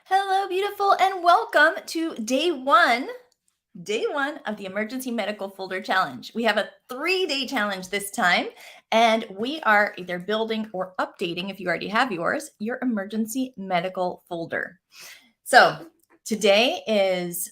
Hello, beautiful, and welcome to day one of the Emergency Medical Folder Challenge. We have a 3-day challenge this time, and we are either building or updating, if you already have yours, your emergency medical folder. So today is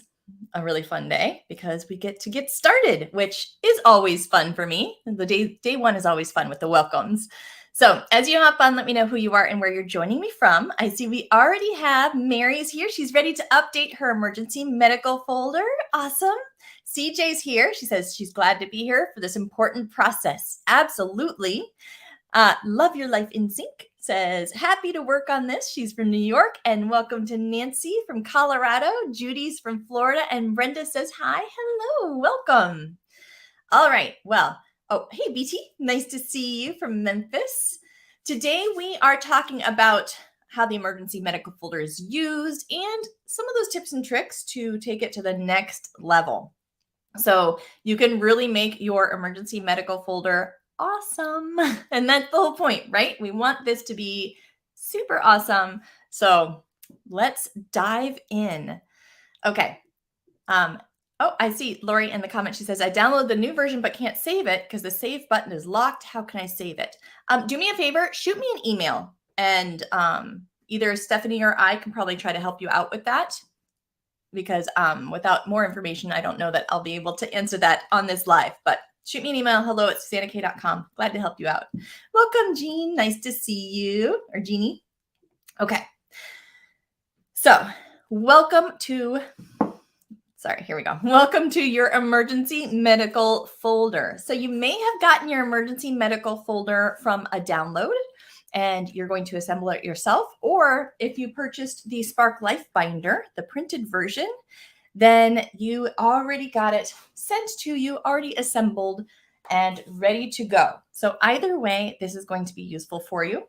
a really fun day because we get to get started, which is always fun for me. The day one is always fun with the welcomes. So as you hop on, let me know who you are and where you're joining me from. I see we already have Mary's here. She's ready to update her emergency medical folder. Awesome. CJ's here. She says she's glad to be here for this important process. Absolutely. Love Your Life in Sync says, happy to work on this. She's from New York. And welcome to Nancy from Colorado. Judy's from Florida. And Brenda says, hi, hello, welcome. All right, well, oh, hey, BT, nice to see you from Memphis. Today we are talking about how the emergency medical folder is used and some of those tips and tricks to take it to the next level. So you can really make your emergency medical folder awesome. And that's the whole point, right? We want this to be super awesome. So let's dive in. Okay. Oh, I see Lori in the comment. She says, I downloaded the new version but can't save it because the save button is locked. How can I save it? Do me a favor, shoot me an email and either Stephanie or I can probably try to help you out with that. Because without more information, I don't know that I'll be able to answer that on this live, but shoot me an email, hello@suzannak.com. Glad to help you out. Welcome, Jean. Nice to see you, or Jeannie. Okay. So welcome to your emergency medical folder. So you may have gotten your emergency medical folder from a download and you're going to assemble it yourself. Or if you purchased the Spark Life Binder, the printed version, then you already got it sent to you, already assembled and ready to go. So either way, this is going to be useful for you.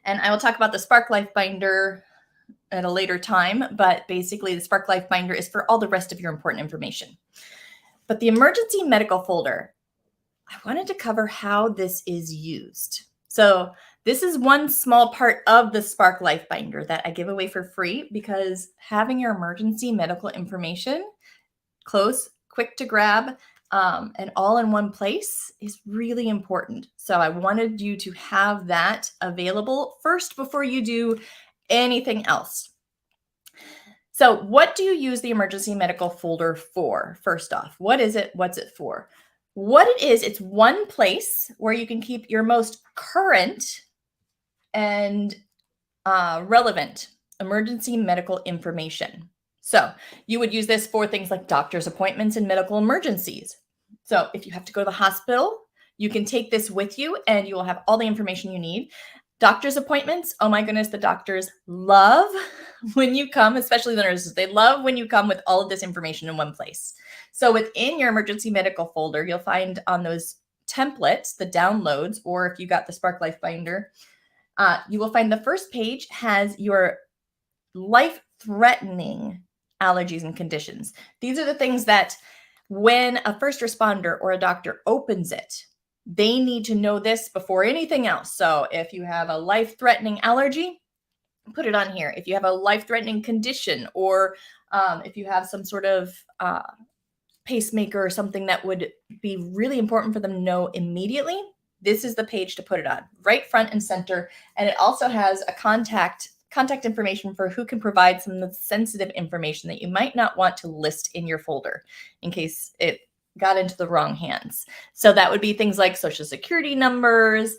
And I will talk about the Spark Life Binder at a later time, but basically the Spark Life Binder is for all the rest of your important information. But the emergency medical folder, I wanted to cover how this is used. So this is one small part of the Spark Life Binder that I give away for free because having your emergency medical information close, quick to grab, and all in one place is really important. So I wanted you to have that available first before you do anything else. So what do you use the emergency medical folder for? First off, what is it? What's it for? What it is, it's one place where you can keep your most current and relevant emergency medical information. So you would use this for things like doctor's appointments and medical emergencies. So if you have to go to the hospital, you can take this with you and you will have all the information you need. Doctor's appointments, oh my goodness, the doctors love when you come, especially the nurses. They love when you come with all of this information in one place. So within your emergency medical folder, you'll find on those templates, the downloads, or if you got the Spark Life Binder, you will find the first page has your life-threatening allergies and conditions. These are the things that when a first responder or a doctor opens it, they need to know this before anything else. So if you have a life-threatening allergy, put it on here. If you have a life-threatening condition, or if you have some sort of pacemaker or something that would be really important for them to know immediately, this is the page to put it on, right front and center. And it also has a contact information for who can provide some sensitive information that you might not want to list in your folder in case it got into the wrong hands. So that would be things like social security numbers,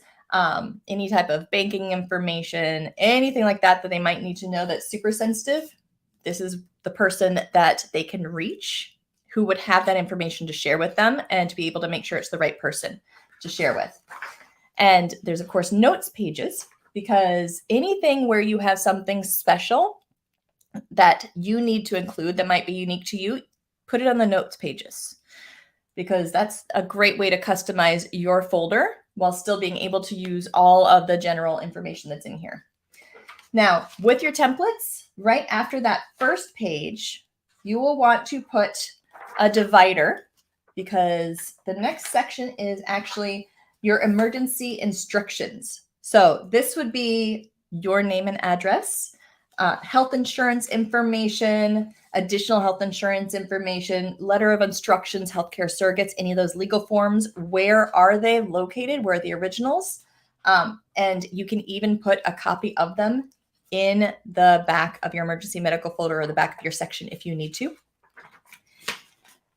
any type of banking information, anything like that that they might need to know that's super sensitive. This is the person that they can reach who would have that information to share with them and to be able to make sure it's the right person to share with. And there's, of course, notes pages, because anything where you have something special that you need to include that might be unique to you, put it on the notes pages, because that's a great way to customize your folder while still being able to use all of the general information that's in here. Now, with your templates, right after that first page, you will want to put a divider, because the next section is actually your emergency instructions. So this would be your name and address, health insurance information, additional health insurance information, letter of instructions, healthcare surrogates, any of those legal forms. Where are they located? Where are the originals? And you can even put a copy of them in the back of your emergency medical folder or the back of your section if you need to.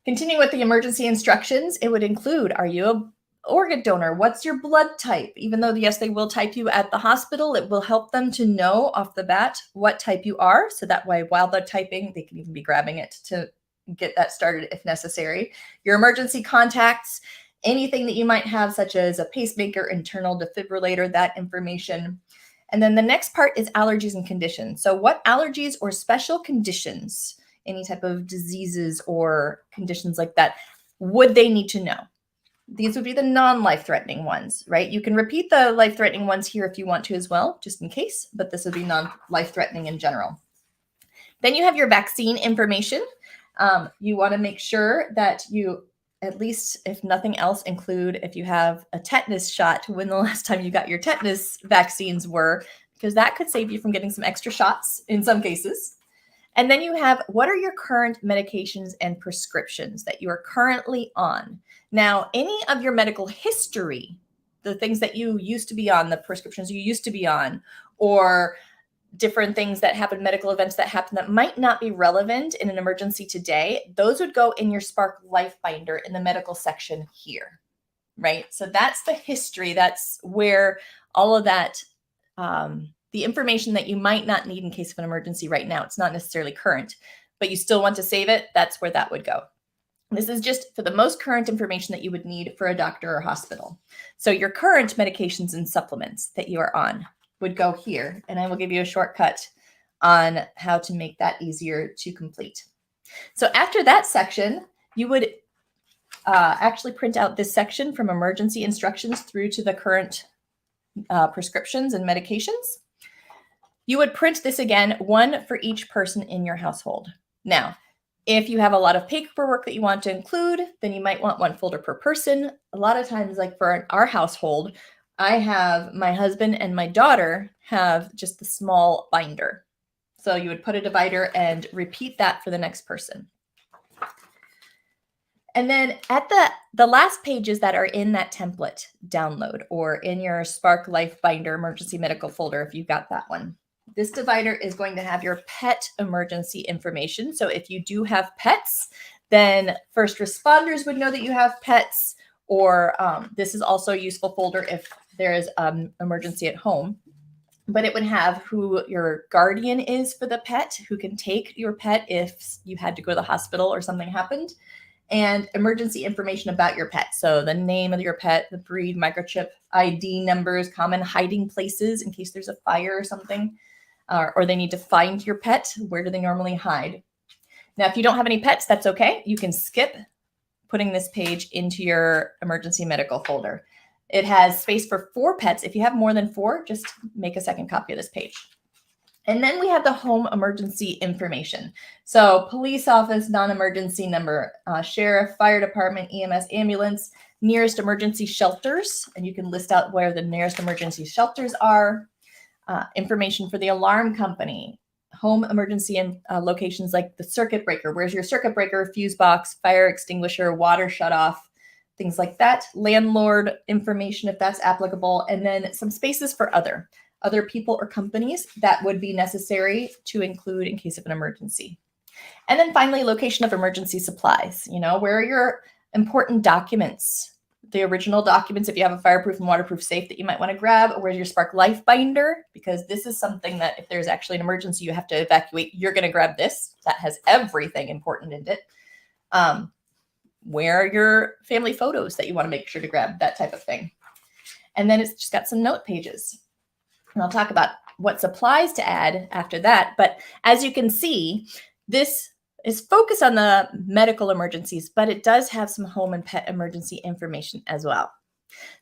Continuing with the emergency instructions, it would include, are you a organ donor? What's your blood type? Even though, yes, they will type you at the hospital, it will help them to know off the bat what type you are. So that way, while they're typing, they can even be grabbing it to get that started if necessary. Your emergency contacts, anything that you might have, such as a pacemaker, internal defibrillator, that information. And then the next part is allergies and conditions. So what allergies or special conditions, any type of diseases or conditions like that, would they need to know? These would be the non-life-threatening ones, right? You can repeat the life-threatening ones here if you want to as well, just in case, but this would be non-life-threatening in general. Then you have your vaccine information. You want to make sure that you, at least if nothing else, include if you have a tetanus shot, when the last time you got your tetanus vaccines were, because that could save you from getting some extra shots in some cases. And then you have, what are your current medications and prescriptions that you are currently on? Now, any of your medical history, the things that you used to be on, the prescriptions you used to be on, or different things that happen, medical events that happen that might not be relevant in an emergency today, those would go in your Spark Life Binder in the medical section here, right? So that's the history. That's where all of that, the information that you might not need in case of an emergency right now, it's not necessarily current, but you still want to save it, that's where that would go. This is just for the most current information that you would need for a doctor or hospital. So your current medications and supplements that you are on would go here, and I will give you a shortcut on how to make that easier to complete. So after that section, you would actually print out this section from emergency instructions through to the current prescriptions and medications. You would print this again, one for each person in your household. Now, if you have a lot of paperwork that you want to include, then you might want one folder per person. A lot of times, like for our household, I have my husband and my daughter have just the small binder. So you would put a divider and repeat that for the next person. And then at the last pages that are in that template download or in your Spark Life Binder emergency medical folder, if you've got that one, this divider is going to have your pet emergency information. So if you do have pets, then first responders would know that you have pets, or this is also a useful folder if there is an emergency at home. But it would have who your guardian is for the pet, who can take your pet if you had to go to the hospital or something happened, and emergency information about your pet. So the name of your pet, the breed, microchip, ID numbers, common hiding places in case there's a fire or something, or they need to find your pet. Where do they normally hide? Now, if you don't have any pets, that's okay. You can skip putting this page into your emergency medical folder. It has space for 4 pets. If you have more than 4, just make a second copy of this page. And then we have the home emergency information. So police office, non-emergency number, sheriff, fire department, EMS, ambulance, nearest emergency shelters. And you can list out where the nearest emergency shelters are. Information for the alarm company, home emergency locations like the circuit breaker. Where's your circuit breaker, fuse box, fire extinguisher, water shutoff, things like that. Landlord information if that's applicable. And then some spaces for other people or companies that would be necessary to include in case of an emergency. And then finally, location of emergency supplies. You know, where are your important documents? The original documents, if you have a fireproof and waterproof safe that you might want to grab, or where's your Spark Life Binder? Because this is something that if there's actually an emergency, you have to evacuate, you're going to grab this. That has everything important in it. Where are your family photos that you want to make sure to grab, that type of thing. And then it's just got some note pages. And I'll talk about what supplies to add after that. But as you can see, this is focused on the medical emergencies, but it does have some home and pet emergency information as well.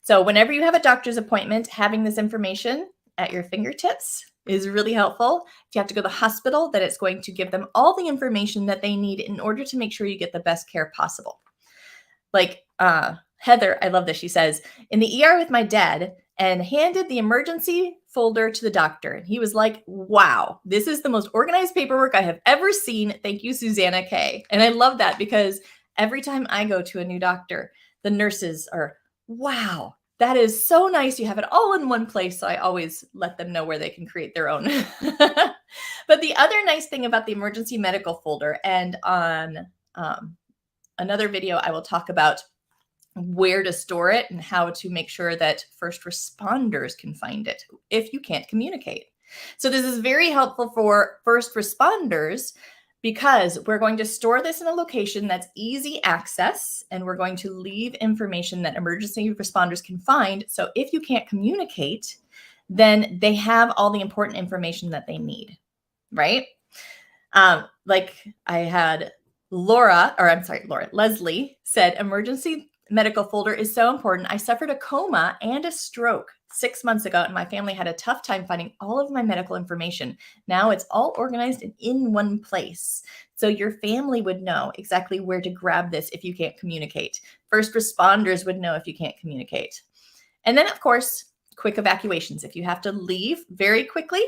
So whenever you have a doctor's appointment, having this information at your fingertips is really helpful. If you have to go to the hospital, then it's going to give them all the information that they need in order to make sure you get the best care possible. Like Heather, I love this. She says, in the ER with my dad and handed the emergency folder to the doctor. And he was like, wow, this is the most organized paperwork I have ever seen. Thank you, Suzanna K. And I love that because every time I go to a new doctor, the nurses are, wow, that is so nice. You have it all in one place. So I always let them know where they can create their own. But the other nice thing about the emergency medical folder, and on another video, I will talk about where to store it and how to make sure that first responders can find it if you can't communicate. So this is very helpful for first responders because we're going to store this in a location that's easy access, and we're going to leave information that emergency responders can find. So if you can't communicate, then they have all the important information that they need, right? Like I had Leslie said, emergency medical folder is so important. I suffered a coma and a stroke 6 months ago, and my family had a tough time finding all of my medical information. Now it's all organized and in one place. So your family would know exactly where to grab this if you can't communicate. First responders would know if you can't communicate. And then, of course, quick evacuations. If you have to leave very quickly,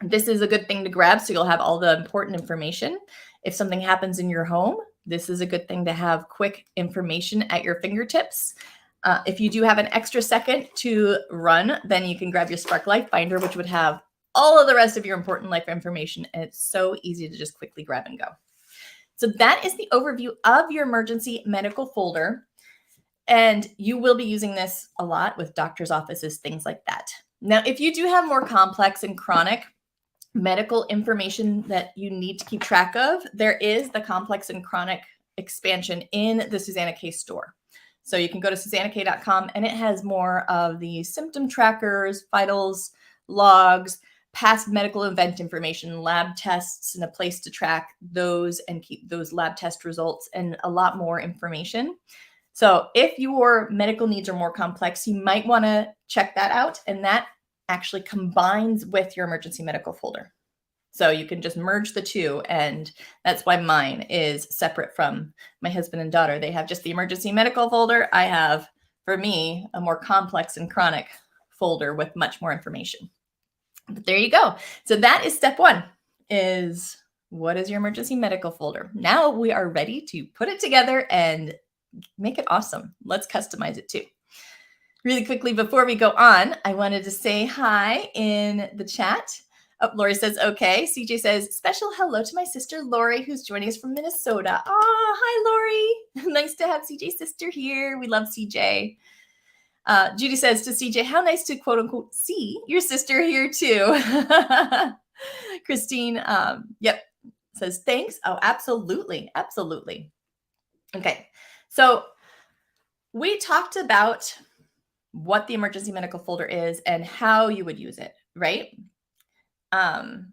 this is a good thing to grab so you'll have all the important information. If something happens in your home, this is a good thing to have quick information at your fingertips. If you do have an extra second to run, then you can grab your Spark Life Binder, which would have all of the rest of your important life information. And it's so easy to just quickly grab and go. So that is the overview of your emergency medical folder. And you will be using this a lot with doctor's offices, things like that. Now, if you do have more complex and chronic medical information that you need to keep track of, there is the complex and chronic expansion in the Suzanna K store. So you can go to SuzannaK.com, and it has more of the symptom trackers, vitals, logs, past medical event information, lab tests, and a place to track those and keep those lab test results, and a lot more information. So if your medical needs are more complex, you might want to check that out, and that actually combines with your emergency medical folder. So you can just merge the two, and that's why mine is separate from my husband and daughter. They have just the emergency medical folder. I have, for me, a more complex and chronic folder with much more information. But there you go. So that is step one, is what is your emergency medical folder? Now we are ready to put it together and make it awesome. Let's customize it too. Really quickly, before we go on, I wanted to say hi in the chat. Oh, Lori says, okay. CJ says, special hello to my sister, Lori, who's joining us from Minnesota. Oh, hi, Lori. Nice to have CJ's sister here. We love CJ. Judy says to CJ, how nice to quote unquote see your sister here too. Christine, yep, says thanks. Oh, absolutely. Absolutely. Okay. So we talked about what the emergency medical folder is and how you would use it, right? And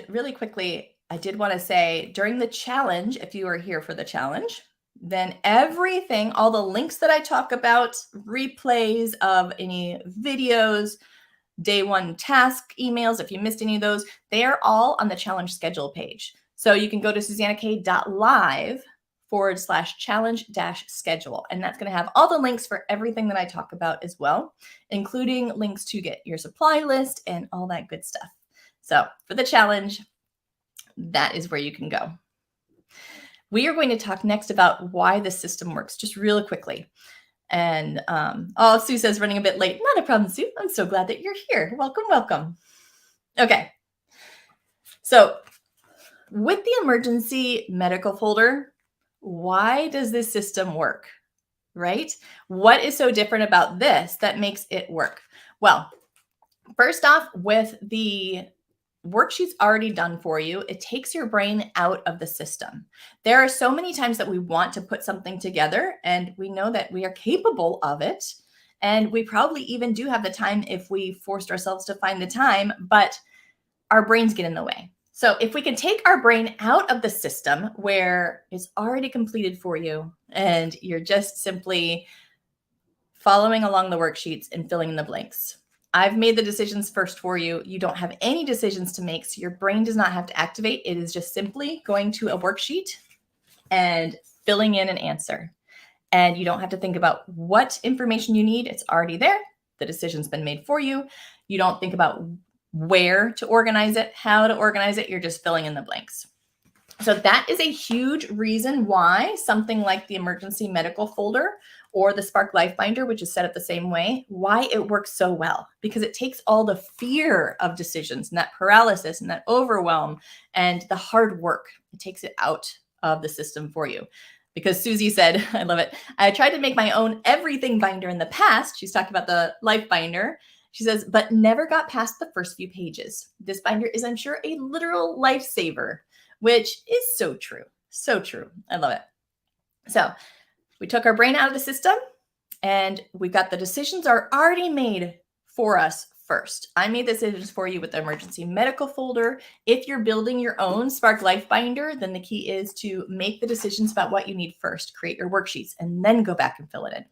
really quickly, I did want to say during the challenge, if you are here for the challenge, then everything, all the links that I talk about, replays of any videos, day one task emails, if you missed any of those, they are all on the challenge schedule page. So you can go to SuzannaK.live/challenge-schedule. And that's going to have all the links for everything that I talk about as well, including links to get your supply list and all that good stuff. So for the challenge, that is where you can go. We are going to talk next about why the system works, just really quickly. And oh, Sue says running a bit late. Not a problem, Sue. I'm so glad that you're here. Welcome, welcome. Okay. So with the emergency medical folder, why does this system work, right? What is so different about this that makes it work? Well, first off, with the worksheets already done for you, it takes your brain out of the system. There are so many times that we want to put something together, and we know that we are capable of it. And we probably even do have the time if we forced ourselves to find the time, but our brains get in the way. So if we can take our brain out of the system where it's already completed for you and you're just simply following along the worksheets and filling in the blanks. I've made the decisions first for you. You don't have any decisions to make, so your brain does not have to activate. It is just simply going to a worksheet and filling in an answer. And you don't have to think about what information you need. It's already there. The decision's been made for you. You don't think about where to organize it, how to organize it. You're just filling in the blanks. So that is a huge reason why something like the emergency medical folder or the Spark Life Binder, which is set up the same way, why it works so well, because it takes all the fear of decisions and that paralysis and that overwhelm and the hard work. It takes it out of the system for you. Because Susie said, I love it, I tried to make my own everything binder in the past. She's talking about the Life Binder. She says, but never got past the first few pages. This binder is, I'm sure, a literal lifesaver, which is so true. So true. I love it. So we took our brain out of the system and we got the decisions are already made for us first. I made the decisions for you with the emergency medical folder. If you're building your own Spark Life Binder, then the key is to make the decisions about what you need first, create your worksheets, and then go back and fill it in.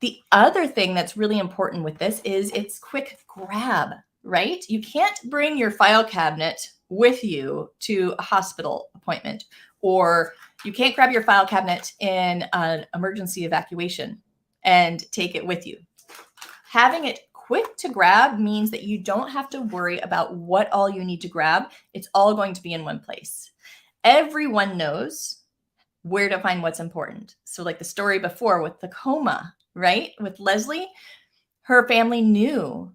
The other thing that's really important with this is it's quick grab, right? You can't bring your file cabinet with you to a hospital appointment, or you can't grab your file cabinet in an emergency evacuation and take it with you. Having it quick to grab means that you don't have to worry about what all you need to grab. It's all going to be in one place. Everyone knows where to find what's important. So like the story before with the coma, right? With Leslie, her family knew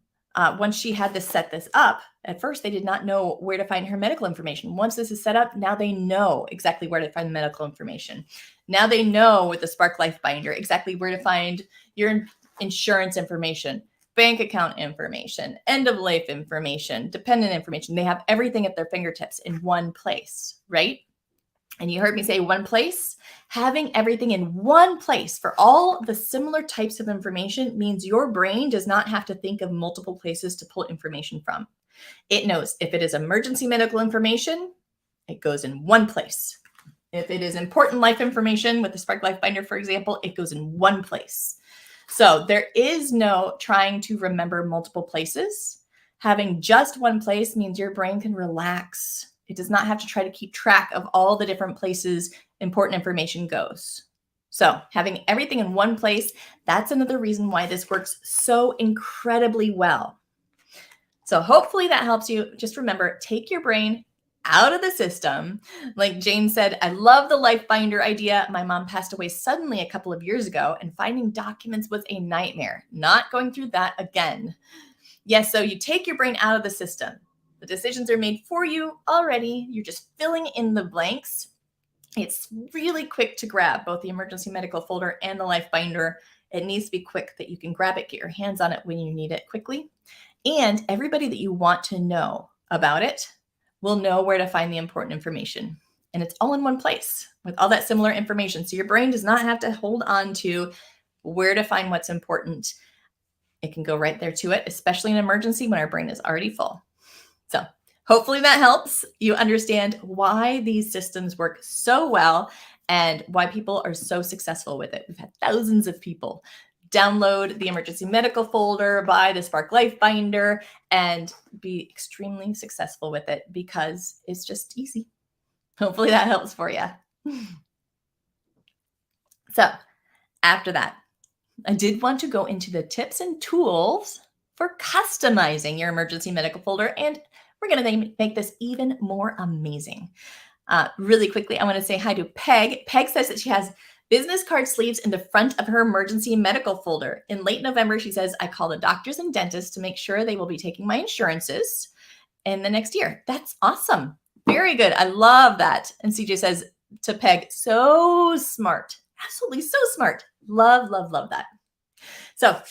once she had to set this up. At first, they did not know where to find her medical information. Once this is set up, now they know exactly where to find the medical information. Now they know with the Spark Life Binder exactly where to find your insurance information, bank account information, end of life information, dependent information. They have everything at their fingertips in one place, right? And you heard me say one place. Having everything in one place for all the similar types of information means your brain does not have to think of multiple places to pull information from. It knows if it is emergency medical information, it goes in one place. If it is important life information with the Spark Life Binder, for example, it goes in one place. So there is no trying to remember multiple places. Having just one place means your brain can relax. It does not have to try to keep track of all the different places important information goes. So having everything in one place, that's another reason why this works so incredibly well. So hopefully that helps you. Just remember, take your brain out of the system. Like Jane said, I love the Life Binder idea. My mom passed away suddenly a couple of years ago, and finding documents was a nightmare. Not going through that again. Yes, so you take your brain out of the system. The decisions are made for you already. You're just filling in the blanks. It's really quick to grab, both the emergency medical folder and the Life Binder. It needs to be quick that you can grab it, get your hands on it when you need it quickly. And everybody that you want to know about it will know where to find the important information. And it's all in one place with all that similar information. So your brain does not have to hold on to where to find what's important. It can go right there to it, especially in an emergency when our brain is already full. So hopefully that helps you understand why these systems work so well and why people are so successful with it. We've had thousands of people download the emergency medical folder, buy the Spark Life Binder, and be extremely successful with it because it's just easy. Hopefully that helps for you. So after that, I did want to go into the tips and tools for customizing your emergency medical folder, and we're going to make this even more amazing. Really quickly, I want to say hi to Peg. Peg says that she has business card sleeves in the front of her emergency medical folder. In late November, she says, I call the doctors and dentists to make sure they will be taking my insurances in the next year. That's awesome. Very good. I love that. And CJ says to Peg, so smart. Absolutely so smart. Love, love, love that. So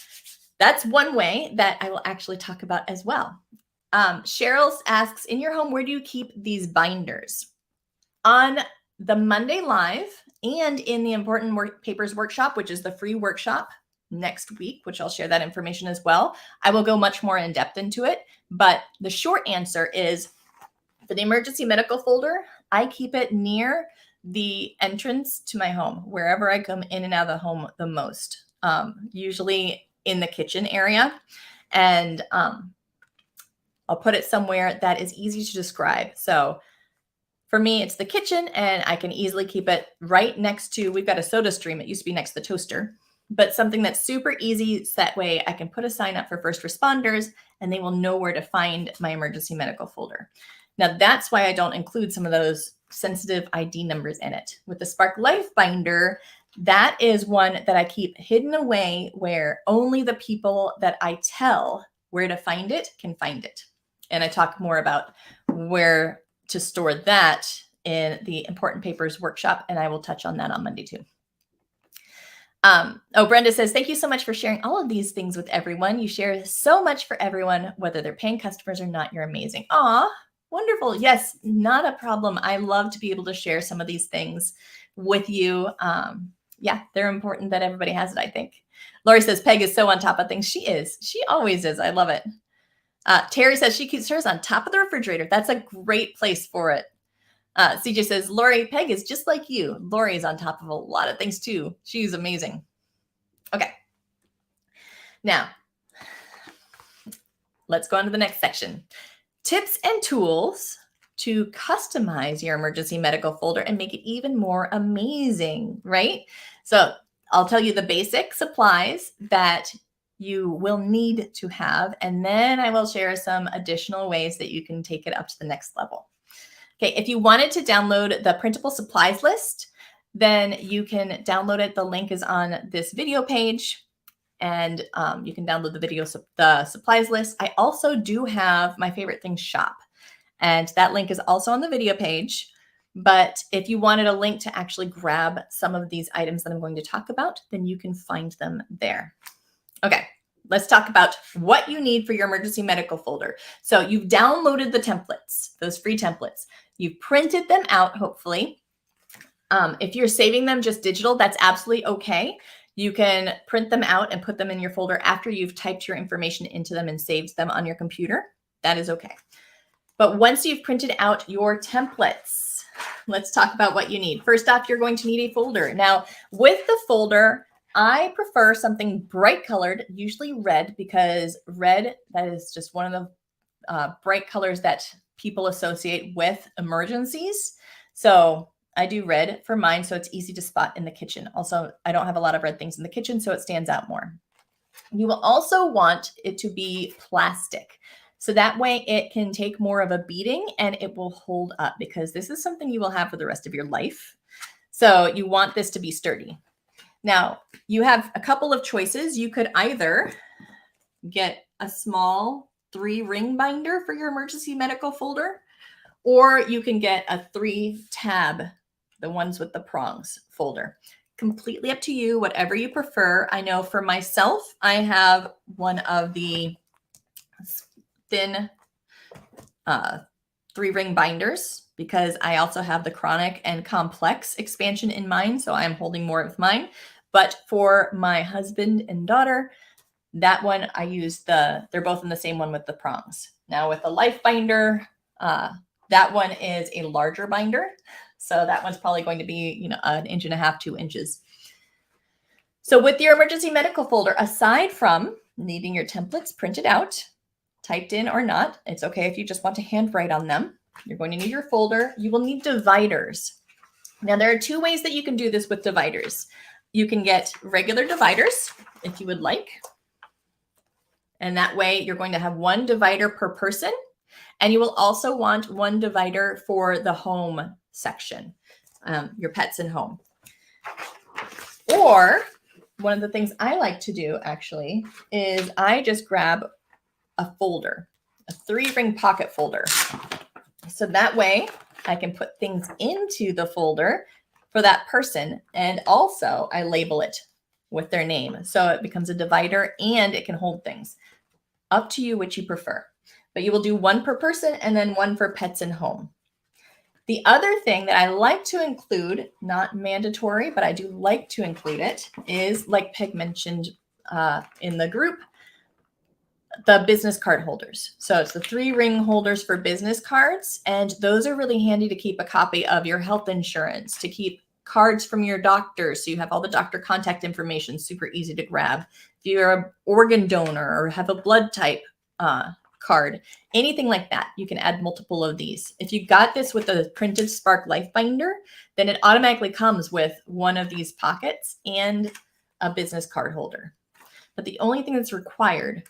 that's one way that I will actually talk about as well. Cheryl asks, in your home, where do you keep these binders? On the Monday Live and in the Important Papers Workshop, which is the free workshop next week, which I'll share that information as well, I will go much more in depth into it. But the short answer is for the emergency medical folder, I keep it near the entrance to my home, wherever I come in and out of the home the most, usually in the kitchen area. And I'll put it somewhere that is easy to describe. So For me, it's the kitchen, and I can easily keep it right next to, we've got a soda stream. It used to be next to the toaster, but something that's super easy. So that way I can put a sign up for first responders and they will know where to find my emergency medical folder. Now that's why I don't include some of those sensitive ID numbers in it. With the Spark Life binder, that is one that I keep hidden away where only the people that I tell where to find it can find it. And I talk more about where to store that in the important papers workshop, and I will touch on that on Monday too. Brenda says, thank you so much for sharing all of these things with everyone. You share so much for everyone, whether they're paying customers or not. You're amazing. Aw, wonderful. Yes, not a problem. I love to be able to share some of these things with you. Yeah, they're important that everybody has it, I think. Lori says, Peg is so on top of things. She is. She always is. I love it. Terry says she keeps hers on top of the refrigerator. That's a great place for it. CJ says, Lori, Peg is just like you. Lori is on top of a lot of things too. She's amazing. Okay. Now, let's go on to the next section. Tips and tools to customize your emergency medical folder and make it even more amazing, right? So I'll tell you the basic supplies that you will need to have, and then I will share some additional ways that you can take it up to the next level. Okay, if you wanted to download the printable supplies list, then you can download it. The link is on this video page, and you can download the supplies list. I also do have my favorite things shop, and that link is also on the video page. But if you wanted a link to actually grab some of these items that I'm going to talk about, then you can find them there. Okay, let's talk about what you need for your emergency medical folder. So you've downloaded the templates, those free templates. You've printed them out, hopefully. If you're saving them just digital, that's absolutely okay. You can print them out and put them in your folder after you've typed your information into them and saved them on your computer. That is okay. But once you've printed out your templates, let's talk about what you need. First off, you're going to need a folder. Now, with the folder, I prefer something bright colored, usually red, because red, that is just one of the bright colors that people associate with emergencies. So I do red for mine, so it's easy to spot in the kitchen. Also, I don't have a lot of red things in the kitchen, so it stands out more. You will also want it to be plastic. So that way it can take more of a beating and it will hold up, because this is something you will have for the rest of your life. So you want this to be sturdy. Now, you have a couple of choices. You could either get a small 3-ring binder for your emergency medical folder, or you can get a 3-tab, the ones with the prongs folder. Completely up to you, whatever you prefer. I know for myself, I have one of the thin 3-ring binders, because I also have the chronic and complex expansion in mine. So I'm holding more of mine. But for my husband and daughter, that one I use they're both in the same one with the prongs. Now with the Life binder, that one is a larger binder. So that one's probably going to be, 1.5 inches, 2 inches. So with your emergency medical folder, aside from needing your templates printed out, typed in or not, it's okay if you just want to handwrite on them. You're going to need your folder. You will need dividers. Now there are 2 ways that you can do this with dividers. You can get regular dividers if you would like. And that way you're going to have 1 divider per person. And you will also want 1 divider for the home section, your pets and home. Or one of the things I like to do actually is I just grab a folder, a 3-ring pocket folder. So that way I can put things into the folder for that person. And also I label it with their name. So it becomes a divider and it can hold things. Up to you which you prefer. But you will do 1 per person and then 1 for pets and home. The other thing that I like to include, not mandatory, but I do like to include it, is, like Peg mentioned in the group, the business card holders. So it's the 3-ring holders for business cards. And those are really handy to keep a copy of your health insurance, to keep cards from your doctor. So you have all the doctor contact information, super easy to grab. If you're an organ donor or have a blood type card, anything like that. You can add multiple of these. If you got this with the printed Spark Life Binder, then it automatically comes with one of these pockets and a business card holder. But the only thing that's required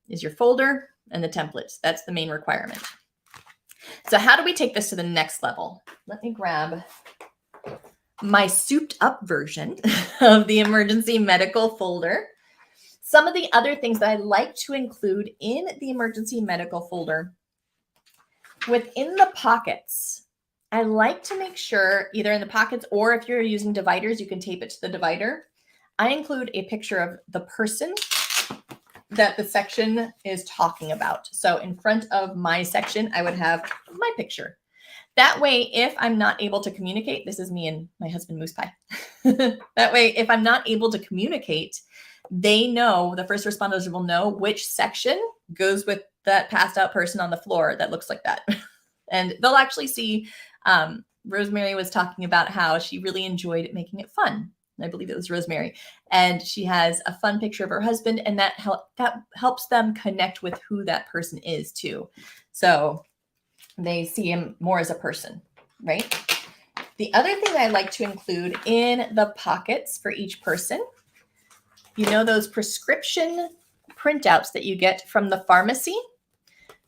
is your folder and the templates. That's the main requirement. So how do we take this to the next level? Let me grab my souped up version of the emergency medical folder. Some of the other things that I like to include in the emergency medical folder, within the pockets, I like to make sure either in the pockets or if you're using dividers, you can tape it to the divider. I include a picture of the person that the section is talking about. So in front of my section, I would have my picture. That way, if I'm not able to communicate, this is me and my husband Moose Pie. That way, if I'm not able to communicate, they know, the first responders will know which section goes with that passed out person on the floor that looks like that. And they'll actually see, Rosemary was talking about how she really enjoyed making it fun. I believe it was Rosemary. And she has a fun picture of her husband, and that helps them connect with who that person is too. So they see him more as a person, right? The other thing that I like to include in the pockets for each person, you know, those prescription printouts that you get from the pharmacy,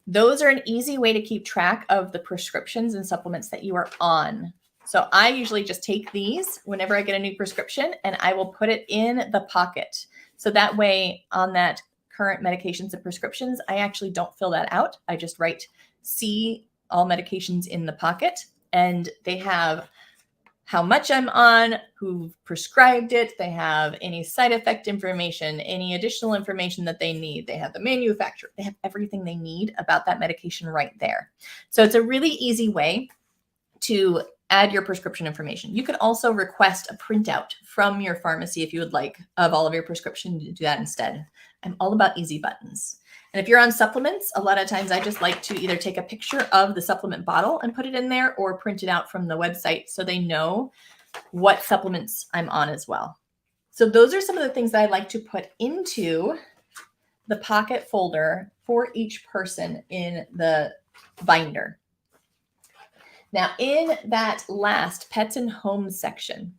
those are an easy way to keep track of the prescriptions and supplements that you are on. So I usually just take these whenever I get a new prescription and I will put it in the pocket. So that way on that current medications and prescriptions, I actually don't fill that out. I just write C, all medications in the pocket, and they have how much I'm on, who prescribed it. They have any side effect information, any additional information that they need. They have the manufacturer. They have everything they need about that medication right there. So it's a really easy way to add your prescription information. You could also request a printout from your pharmacy if you would like of all of your prescription to do that instead. I'm all about easy buttons. And if you're on supplements, a lot of times I just like to either take a picture of the supplement bottle and put it in there or print it out from the website so they know what supplements I'm on as well. So those are some of the things that I like to put into the pocket folder for each person in the binder. Now, in that last pets and homes section,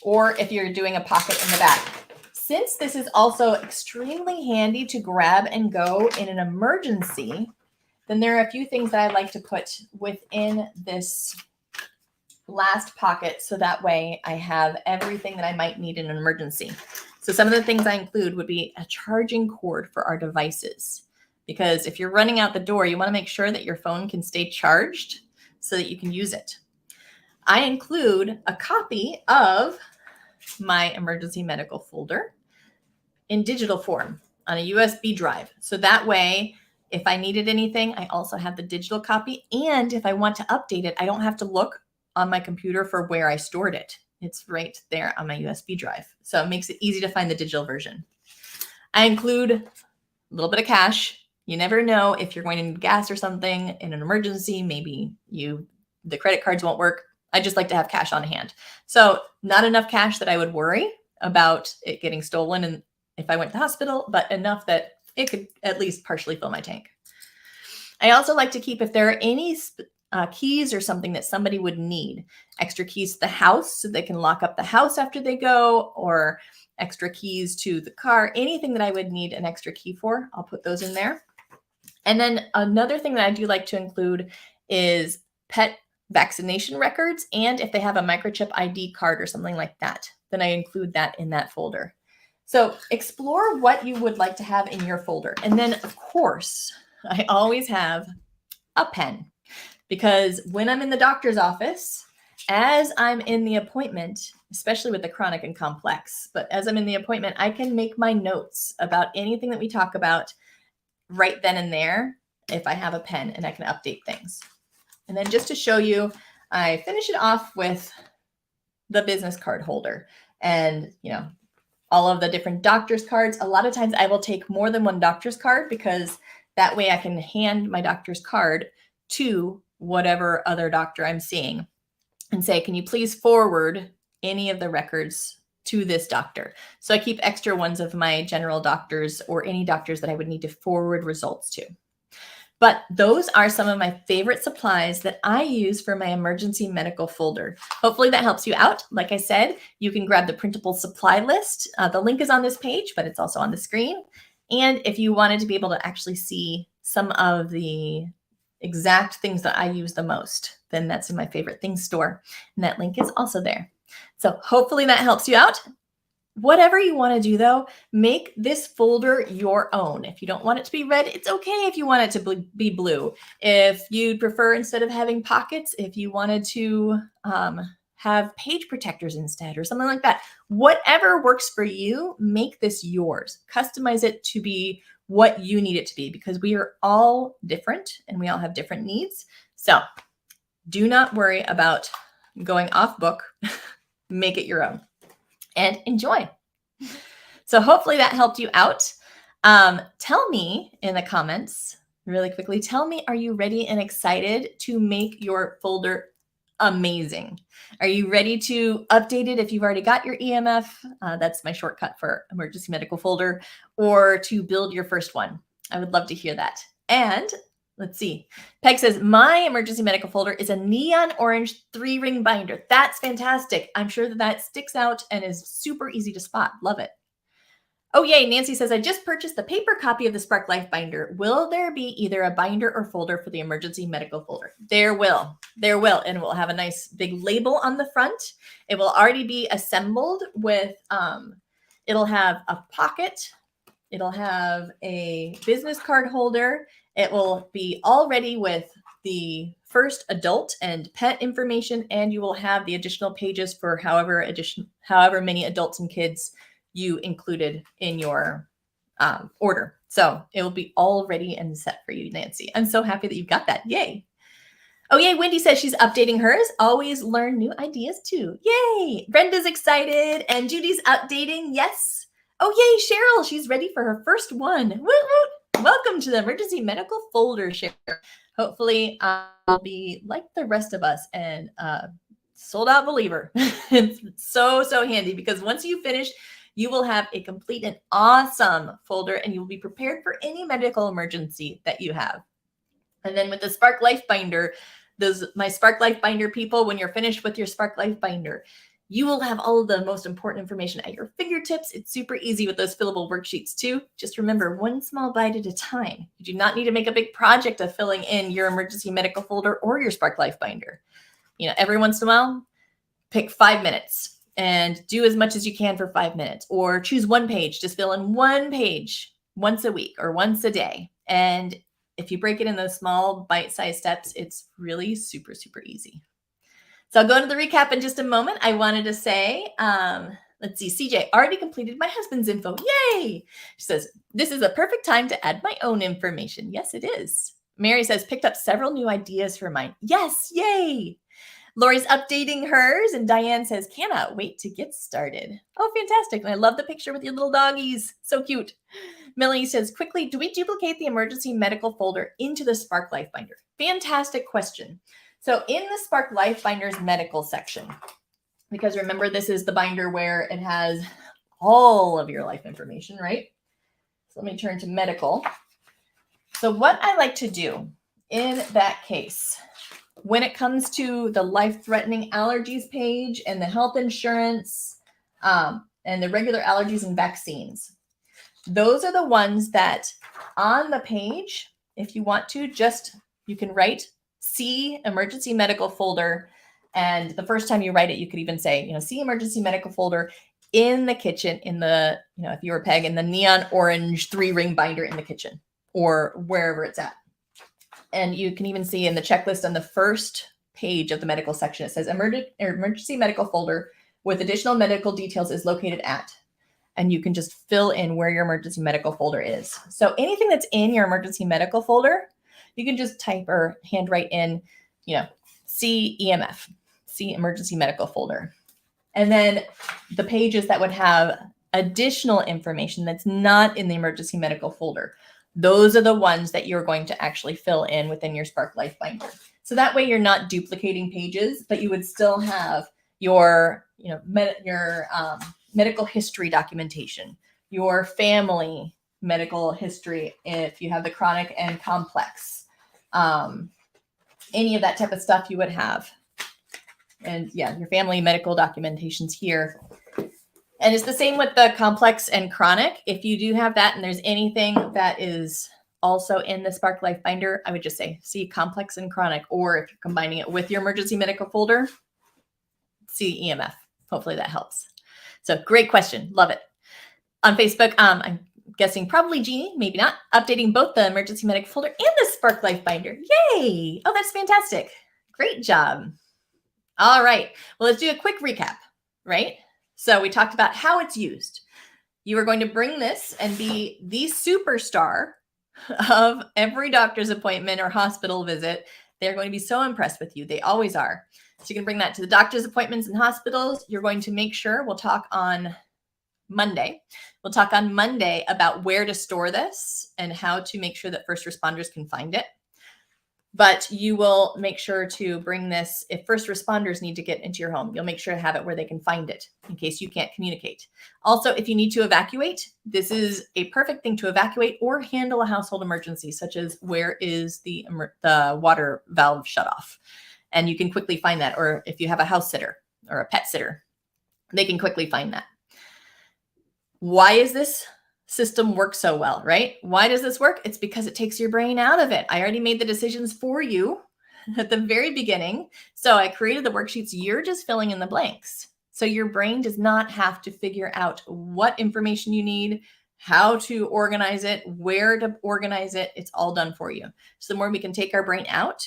or if you're doing a pocket in the back, since this is also extremely handy to grab and go in an emergency, then there are a few things that I like to put within this last pocket so that way I have everything that I might need in an emergency. So some of the things I include would be a charging cord for our devices, because if you're running out the door, you want to make sure that your phone can stay charged so that you can use it. I include a copy of my emergency medical folder in digital form on a USB drive. So that way, if I needed anything, I also have the digital copy. And if I want to update it, I don't have to look on my computer for where I stored it. It's right there on my USB drive. So it makes it easy to find the digital version. I include a little bit of cash. You never know if you're going to need gas or something in an emergency. Maybe the credit cards won't work. I just like to have cash on hand. So not enough cash that I would worry about it getting stolen and if I went to the hospital, but enough that it could at least partially fill my tank. I also like to keep, if there are any keys or something that somebody would need, extra keys to the house so they can lock up the house after they go, or extra keys to the car, anything that I would need an extra key for, I'll put those in there. And then another thing that I do like to include is pet vaccination records. And if they have a microchip ID card or something like that, then I include that in that folder. So explore what you would like to have in your folder. And then, of course, I always have a pen, because when I'm in the doctor's office, as I'm in the appointment, especially with the chronic and complex, but as I'm in the appointment, I can make my notes about anything that we talk about right then and there if I have a pen, and I can update things. And then just to show you, I finish it off with the business card holder and, all of the different doctor's cards. A lot of times I will take more than one doctor's card, because that way I can hand my doctor's card to whatever other doctor I'm seeing and say, can you please forward any of the records to this doctor. So I keep extra ones of my general doctors or any doctors that I would need to forward results to. But those are some of my favorite supplies that I use for my emergency medical folder. Hopefully that helps you out. Like I said, you can grab the printable supply list. The link is on this page, but it's also on the screen. And if you wanted to be able to actually see some of the exact things that I use the most, then that's in my favorite things store. And that link is also there. So hopefully that helps you out. Whatever you want to do, though, make this folder your own. If you don't want it to be red, it's okay if you want it to be blue. If you'd prefer, instead of having pockets, if you wanted to have page protectors instead or something like that, whatever works for you, make this yours. Customize it to be what you need it to be, because we are all different and we all have different needs. So do not worry about going off book. Make it your own. And enjoy. So hopefully that helped you out. Tell me in the comments really quickly, tell me, are you ready and excited to make your folder amazing? Are you ready to update it if you've already got your EMF? That's my shortcut for emergency medical folder, or to build your first one. I would love to hear that. And let's see. Peg says, my emergency medical folder is a neon orange 3-ring binder. That's fantastic. I'm sure that sticks out and is super easy to spot. Love it. Oh, yay. Nancy says, I just purchased the paper copy of the Spark Life binder. Will there be either a binder or folder for the emergency medical folder? There will. There will. And it will have a nice big label on the front. It will already be assembled with, it'll have a pocket. It'll have a business card holder. It will be all ready with the first adult and pet information, and you will have the additional pages for however many adults and kids you included in your order. So it will be all ready and set for you, Nancy. I'm so happy that you've got that. Yay. Oh, yay. Wendy says she's updating hers. Always learn new ideas too. Yay. Brenda's excited and Judy's updating. Yes. Oh, yay. Cheryl, she's ready for her first one. Woot, woot. Welcome to the emergency medical folder, Cheryl. Hopefully I'll be like the rest of us and sold out believer. It's so handy, because once you finish, you will have a complete and awesome folder, and you will be prepared for any medical emergency that you have. And then with the Spark Life binder, my Spark Life binder people, when you're finished with your Spark Life binder, you will have all of the most important information at your fingertips. It's super easy with those fillable worksheets too. Just remember, one small bite at a time. You do not need to make a big project of filling in your emergency medical folder or your Spark Life binder. You know, every once in a while, pick 5 minutes and do as much as you can for 5 minutes, or choose one page. Just fill in one page once a week or once a day. And if you break it in those small bite-sized steps, it's really super easy. So I'll go into the recap in just a moment. I wanted to say, let's see, CJ already completed my husband's info. Yay! She says, this is a perfect time to add my own information. Yes, it is. Mary says, picked up several new ideas for mine. Yes, yay! Lori's updating hers, and Diane says, cannot wait to get started. Oh, fantastic. And I love the picture with your little doggies. So cute. Millie says, quickly, do we duplicate the emergency medical folder into the Spark Life binder? Fantastic question. So in the Spark Life Binders medical section, because remember, this is the binder where it has all of your life information, right? So let me turn to medical. So what I like to do in that case, when it comes to the life-threatening allergies page and the health insurance and the regular allergies and vaccines, those are the ones that on the page, if you want to, you can write see emergency medical folder. And the first time you write it, you could even say, see emergency medical folder in the kitchen, in the, if you were Peg, in the neon orange 3-ring binder in the kitchen or wherever it's at. And you can even see in the checklist on the first page of the medical section, it says emergency medical folder with additional medical details is located at. And you can just fill in where your emergency medical folder is. So anything that's in your emergency medical folder, you can just type or handwrite in, C EMF, C emergency medical folder. And then the pages that would have additional information that's not in the emergency medical folder, those are the ones that you're going to actually fill in within your Spark Life binder. So that way you're not duplicating pages, but you would still have your, medical history documentation, your family medical history, if you have the chronic and complex, any of that type of stuff you would have. And yeah, your family medical documentation's here. And it's the same with the complex and chronic. If you do have that and there's anything that is also in the Spark Life Binder, I would just say see complex and chronic, or if you're combining it with your emergency medical folder, see EMF. Hopefully that helps. So great question. Love it. On Facebook, I'm guessing probably Jeannie, maybe not, updating both the emergency medical folder and the Spark Life Binder. Yay. Oh, that's fantastic. Great job. All right. Well, let's do a quick recap, right? So we talked about how it's used. You are going to bring this and be the superstar of every doctor's appointment or hospital visit. They're going to be so impressed with you. They always are. So you can bring that to the doctor's appointments and hospitals. You're going to make sure, we'll talk on Monday. We'll talk on Monday about where to store this and how to make sure that first responders can find it. But you will make sure to bring this, if first responders need to get into your home, you'll make sure to have it where they can find it in case you can't communicate. Also, if you need to evacuate, this is a perfect thing to evacuate or handle a household emergency, such as where is the water valve shut off? And you can quickly find that. Or if you have a house sitter or a pet sitter, they can quickly find that. Why is this system work so well, right? Why does this work? It's because it takes your brain out of it. I already made the decisions for you at the very beginning. So I created the worksheets. You're just filling in the blanks. So your brain does not have to figure out what information you need, how to organize it, where to organize it. It's all done for you. So the more we can take our brain out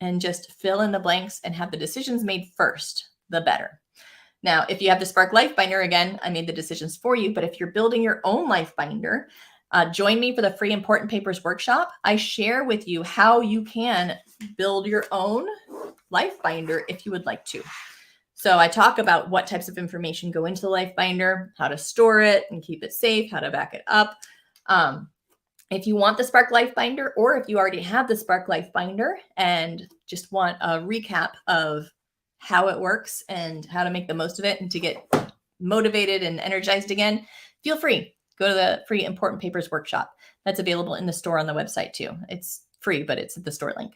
and just fill in the blanks and have the decisions made first, the better. Now, if you have the Spark Life Binder, again, I made the decisions for you, but if you're building your own Life Binder, join me for the free Important Papers workshop. I share with you how you can build your own Life Binder if you would like to. So I talk about what types of information go into the Life Binder, how to store it and keep it safe, how to back it up. If you want the Spark Life Binder, or if you already have the Spark Life Binder and just want a recap of how it works and how to make the most of it and to get motivated and energized again, feel free. Go to the free Important Papers workshop. That's available in the store on the website too. It's free, but it's the store link.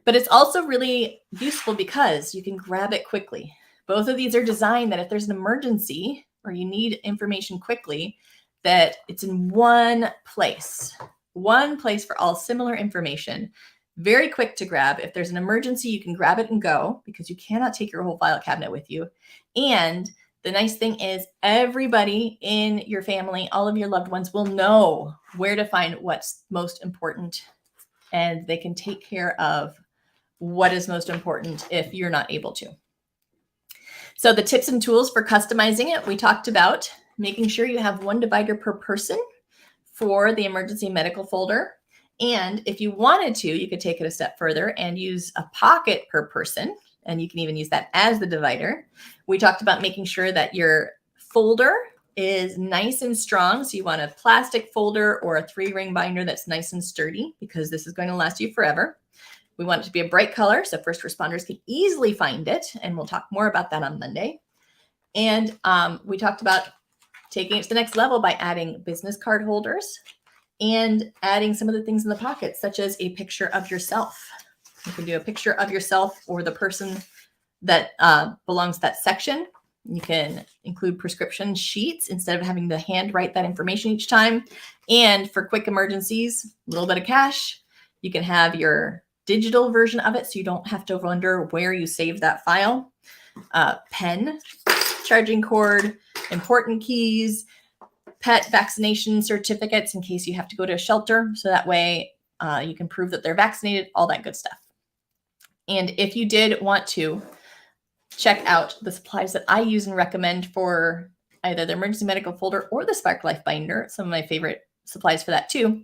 But it's also really useful because you can grab it quickly. Both of these are designed that if there's an emergency or you need information quickly, that it's in one place for all similar information. Very quick to grab. If there's an emergency, you can grab it and go because you cannot take your whole file cabinet with you. And the nice thing is everybody in your family, all of your loved ones will know where to find what's most important, and they can take care of what is most important if you're not able to. So the tips and tools for customizing it, we talked about making sure you have one divider per person for the emergency medical folder. And if you wanted to, you could take it a step further and use a pocket per person. And you can even use that as the divider. We talked about making sure that your folder is nice and strong. So you want a plastic folder or a 3-ring binder that's nice and sturdy because this is going to last you forever. We want it to be a bright color so first responders can easily find it. And we'll talk more about that on Monday. And we talked about taking it to the next level by adding business card holders and adding some of the things in the pockets, such as a picture of yourself. You can do a picture of yourself or the person that belongs to that section. You can include prescription sheets instead of having to handwrite that information each time. And for quick emergencies, a little bit of cash, you can have your digital version of it so you don't have to wonder where you saved that file. Pen, charging cord, important keys, pet vaccination certificates in case you have to go to a shelter. So that way you can prove that they're vaccinated, all that good stuff. And if you did want to check out the supplies that I use and recommend for either the emergency medical folder or the Spark Life Binder, some of my favorite supplies for that too,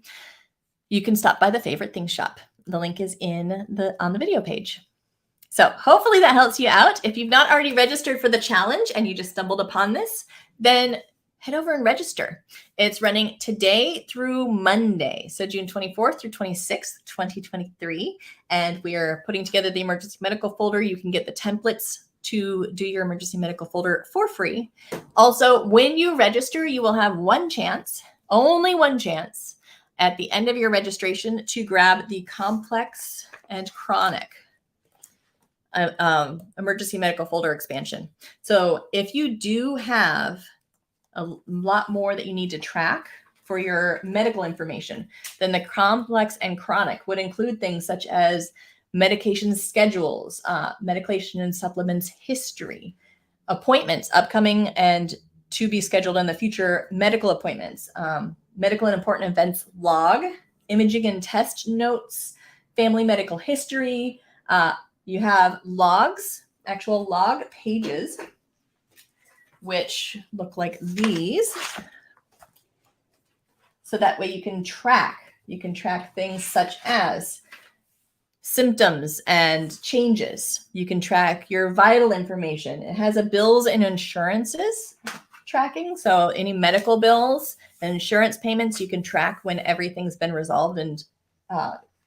you can stop by the Favorite Things shop. The link is on the video page. So hopefully that helps you out. If you've not already registered for the challenge and you just stumbled upon this, then head over and register. It's running today through Monday, so June 24th through 26th, 2023. And we are putting together the emergency medical folder. You can get the templates to do your emergency medical folder for free. Also, when you register, you will have one chance, only one chance, at the end of your registration to grab the complex and chronic emergency medical folder expansion. So if you do have a lot more that you need to track for your medical information, then the complex and chronic would include things such as medication schedules, medication and supplements history, appointments, upcoming and to be scheduled in the future medical appointments, medical and important events log, imaging and test notes, family medical history. You have logs, actual log pages, which look like these. So that way you can track things such as symptoms and changes. You can track your vital information. It has a bills and insurances tracking. So any medical bills and insurance payments, you can track when everything's been resolved and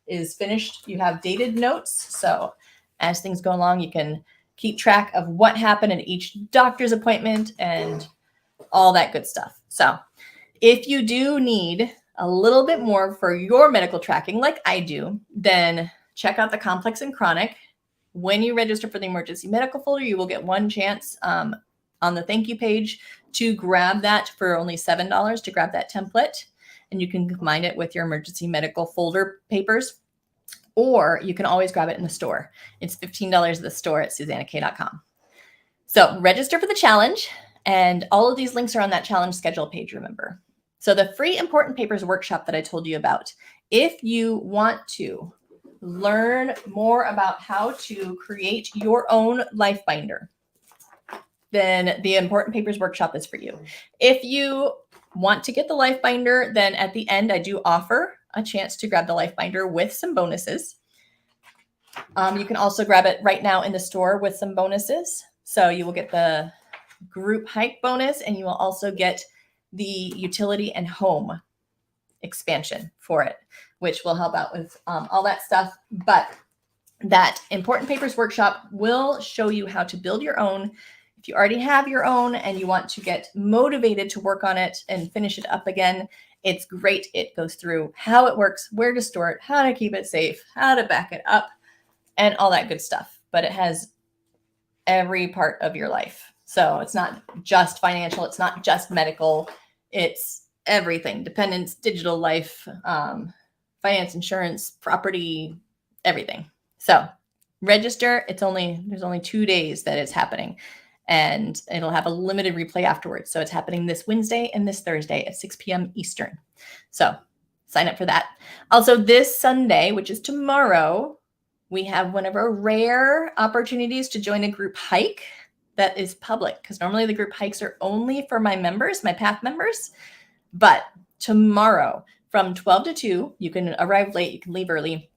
is finished. You have dated notes. So as things go along, you can keep track of what happened at each doctor's appointment and all that good stuff. So if you do need a little bit more for your medical tracking, like I do, then check out the complex and chronic. When you register for the emergency medical folder, you will get one chance on the thank you page to grab that for only $7 to grab that template. And you can combine it with your emergency medical folder papers, or you can always grab it in the store. It's $15 at the store at SuzannaK.com. So register for the challenge, and all of these links are on that challenge schedule page, remember. So the free important papers workshop that I told you about, if you want to learn more about how to create your own life binder, then the important papers workshop is for you. If you want to get the life binder, then at the end, I do offer a chance to grab the life binder with some bonuses. You can also grab it right now in the store with some bonuses. So you will get the group hike bonus, and you will also get the utility and home expansion for it, which will help out with all that stuff. But that important papers workshop will show you how to build your own. If you already have your own and you want to get motivated to work on it and finish it up again, it's great. It goes through how it works, where to store it, how to keep it safe, how to back it up, and all that good stuff. But it has every part of your life. So it's not just financial. It's not just medical. It's everything: dependence, digital life, finance, insurance, property, everything. So register. There's only 2 days that it's happening, and it'll have a limited replay afterwards. So it's happening this Wednesday and this Thursday at 6 p.m. Eastern. So sign up for that. Also this Sunday, which is tomorrow, we have one of our rare opportunities to join a group hike that is public, because normally the group hikes are only for my members, my PATH members. But tomorrow from 12 to 2, you can arrive late, you can leave early.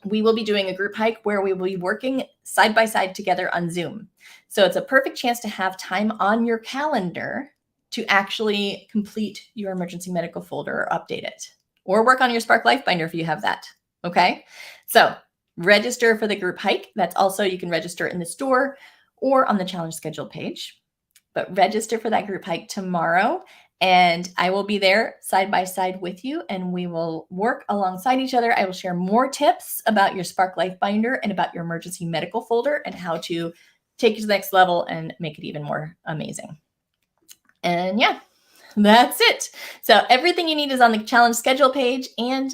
We will be doing a group hike where we will be working side by side together on Zoom. So it's a perfect chance to have time on your calendar to actually complete your emergency medical folder or update it, or work on your Spark Life Binder if you have that. Okay. So register for the group hike. That's also, you can register in the store or on the challenge schedule page, but register for that group hike tomorrow. And I will be there side by side with you, and we will work alongside each other. I will share more tips about your Spark Life Binder and about your emergency medical folder and how to take it to the next level and make it even more amazing. And yeah, that's it. So everything you need is on the challenge schedule page, and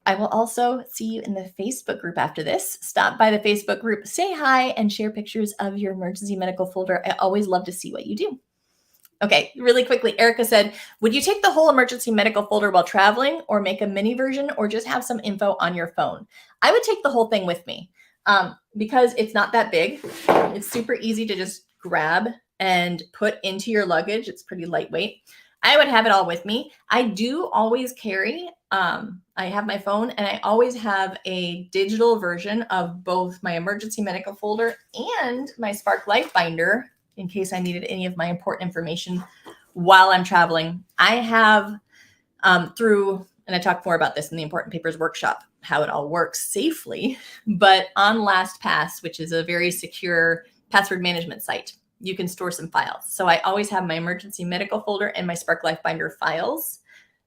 I will also see you in the Facebook group after this. Stop by the Facebook group, say hi, and share pictures of your emergency medical folder. I always love to see what you do. Okay, really quickly, Erica said, would you take the whole emergency medical folder while traveling, or make a mini version, or just have some info on your phone? I would take the whole thing with me because it's not that big. It's super easy to just grab and put into your luggage. It's pretty lightweight. I would have it all with me. I do always carry, I have my phone, and I always have a digital version of both my emergency medical folder and my Spark Life Binder in case I needed any of my important information while I'm traveling. I have and I talk more about this in the important papers workshop, how it all works safely, but on LastPass, which is a very secure password management site. You can store some files. So I always have my emergency medical folder and my Spark Life Binder files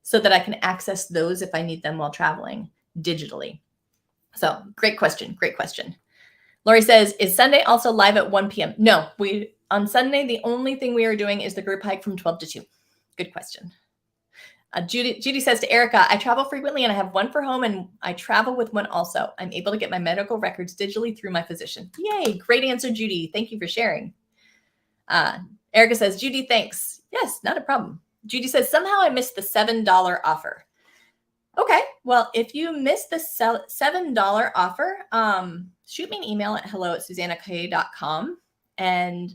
so that I can access those if I need them while traveling digitally. So great question. Great question. Lori says, is Sunday also live at 1 p.m.? No, on Sunday, the only thing we are doing is the group hike from 12 to 2. Good question. Judy says to Erica, I travel frequently and I have one for home and I travel with one also. I'm able to get my medical records digitally through my physician. Yay. Great answer, Judy. Thank you for sharing. Erica says, Judy, thanks. Yes, not a problem. Judy says, somehow I missed the $7 offer. Okay. Well, if you missed the $7 offer, shoot me an email at hello@suzannak.com and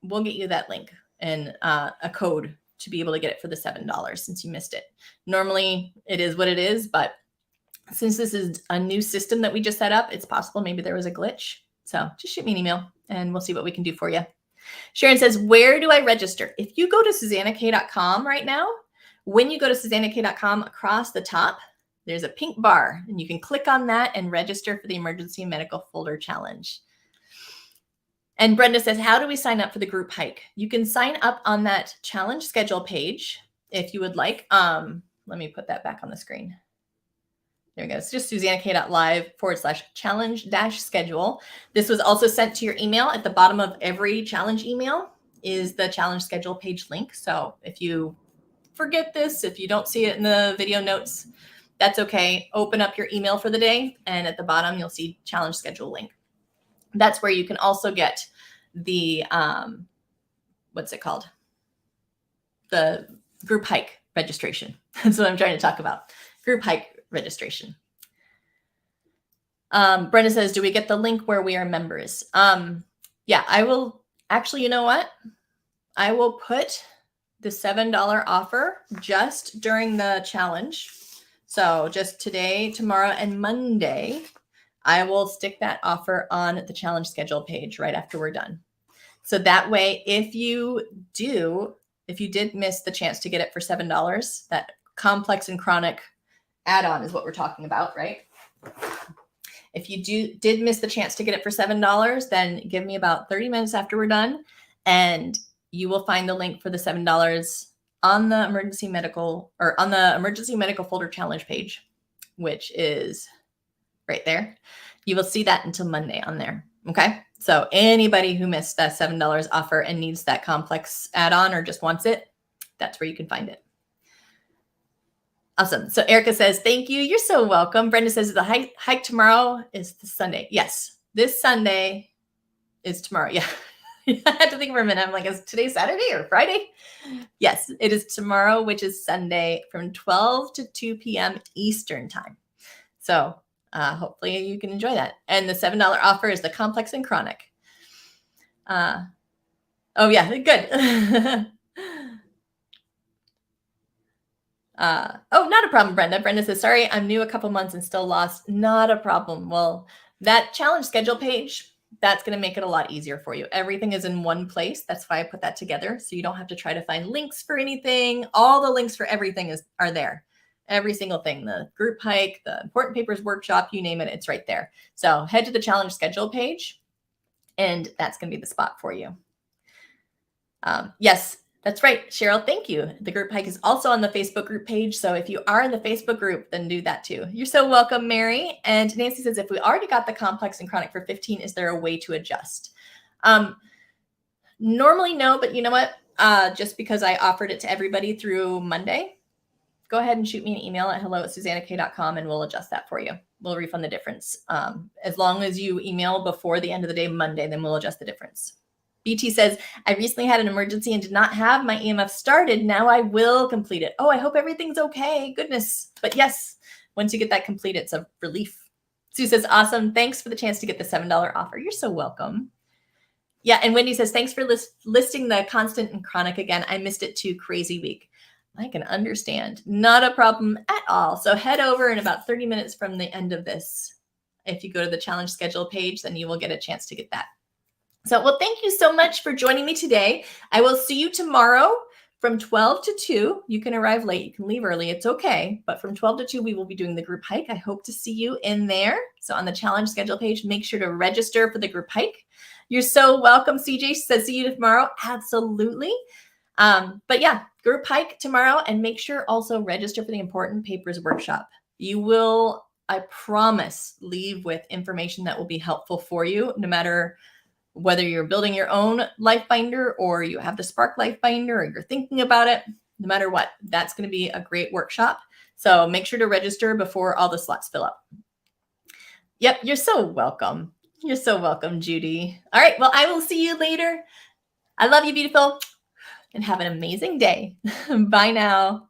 we'll get you that link and a code to be able to get it for the $7 since you missed it. Normally it is what it is, but since this is a new system that we just set up, it's possible maybe there was a glitch. So just shoot me an email and we'll see what we can do for you. Sharon says, where do I register? If you go to SuzannaK.com right now, when you go to SuzannaK.com, across the top, there's a pink bar and you can click on that and register for the Emergency Medical Folder Challenge. And Brenda says, how do we sign up for the group hike? You can sign up on that challenge schedule page if you would like. Let me put that back on the screen. There we go. It's just SuzannaK.live/challenge-schedule. This was also sent to your email. At the bottom of every challenge email is the challenge schedule page link. So if you forget this, if you don't see it in the video notes, that's okay. Open up your email for the day. And at the bottom, you'll see challenge schedule link. That's where you can also get the, what's it called? The group hike registration. That's what I'm trying to talk about. Group hike registration. Brenda says, do we get the link where we are members? Yeah, I will actually, you know what? I will put the $7 offer just during the challenge. So just today, tomorrow, and Monday, I will stick that offer on the challenge schedule page right after we're done. So that way, if you did miss the chance to get it for $7, that complex and chronic add-on is what we're talking about, right? If you did miss the chance to get it for $7, then give me about 30 minutes after we're done, and you will find the link for the $7 on the emergency medical folder challenge page, which is right there. You will see that until Monday on there. Okay. So anybody who missed that $7 offer and needs that complex add-on or just wants it, that's where you can find it. Awesome. So Erica says, thank you. You're so welcome. Brenda says the hike tomorrow is the Sunday. Yes. This Sunday is tomorrow. Yeah. I had to think for a minute. I'm like, is today Saturday or Friday? Yes, it is tomorrow, which is Sunday from 12 to 2 p.m. Eastern time. So hopefully you can enjoy that. And the $7 offer is the complex and chronic. Oh yeah, good. Oh, not a problem, Brenda. Brenda says, sorry, I'm new a couple months and still lost. Not a problem. Well, that challenge schedule page, that's going to make it a lot easier for you. Everything is in one place. That's why I put that together. So you don't have to try to find links for anything. All the links for everything are there. Every single thing, the group hike, the important papers workshop, you name it, it's right there. So head to the challenge schedule page and that's going to be the spot for you. Yes, that's right, Cheryl. Thank you. The group hike is also on the Facebook group page. So if you are in the Facebook group, then do that too. You're so welcome, Mary. And Nancy says, if we already got the complex and chronic for 15, is there a way to adjust? Normally no, but you know what? Just because I offered it to everybody through Monday, go ahead and shoot me an email at hello@suzannak.com and we'll adjust that for you. We'll refund the difference. As long as you email before the end of the day, Monday, then we'll adjust the difference. BT says, I recently had an emergency and did not have my EMF started. Now I will complete it. Oh, I hope everything's okay. Goodness. But yes, once you get that complete, it's a relief. Sue says, awesome. Thanks for the chance to get the $7 offer. You're so welcome. Yeah. And Wendy says, thanks for listing the constant and chronic again. I missed it too. Crazy week. I can understand. Not a problem at all. So head over in about 30 minutes from the end of this. If you go to the challenge schedule page, then you will get a chance to get that. So, well, thank you so much for joining me today. I will see you tomorrow From 12 to 2, you can arrive late. You can leave early. It's okay. But from 12 to 2, we will be doing the group hike. I hope to see you in there. So on the challenge schedule page, make sure to register for the group hike. You're so welcome. CJ says, see you tomorrow. Absolutely. But yeah, group hike tomorrow, and make sure also register for the important papers workshop. You will, I promise, leave with information that will be helpful for you, no matter whether you're building your own life binder or you have the Spark life binder or you're thinking about it. No matter what, that's going to be a great workshop. So make sure to register before all the slots fill up. Yep, you're so welcome. You're so welcome, Judy. All right, well, I will see you later. I love you, beautiful, and have an amazing day. Bye now.